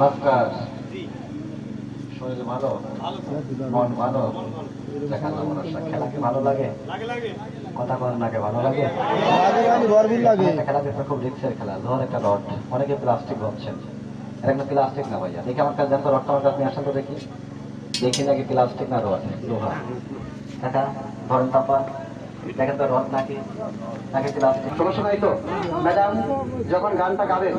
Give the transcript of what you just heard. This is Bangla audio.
নমস্কার। শরীর ভালো, মন ভালো, খেলা কি ভালো লাগে? কথা বলেন নাকি ভালো লাগে? খেলা একটা খুব রিক্সের খেলা, লোহার একটা রড, অনেকে প্লাস্টিক ভাবছেন, এটা কিন্তু প্লাস্টিক না ভাইয়া। দেখি আমার কাছে জানতো রডটা আমার কাছে নিয়ে আসেন তো দেখি, দেখি নাকি প্লাস্টিক না রড, লোহা। দেখা ধরেন তাপা, দেখেন তো রড নাকি নাকি প্লাস্টিক। সমস্যা নাই তো ম্যাডাম, যখন গানটা গাবেন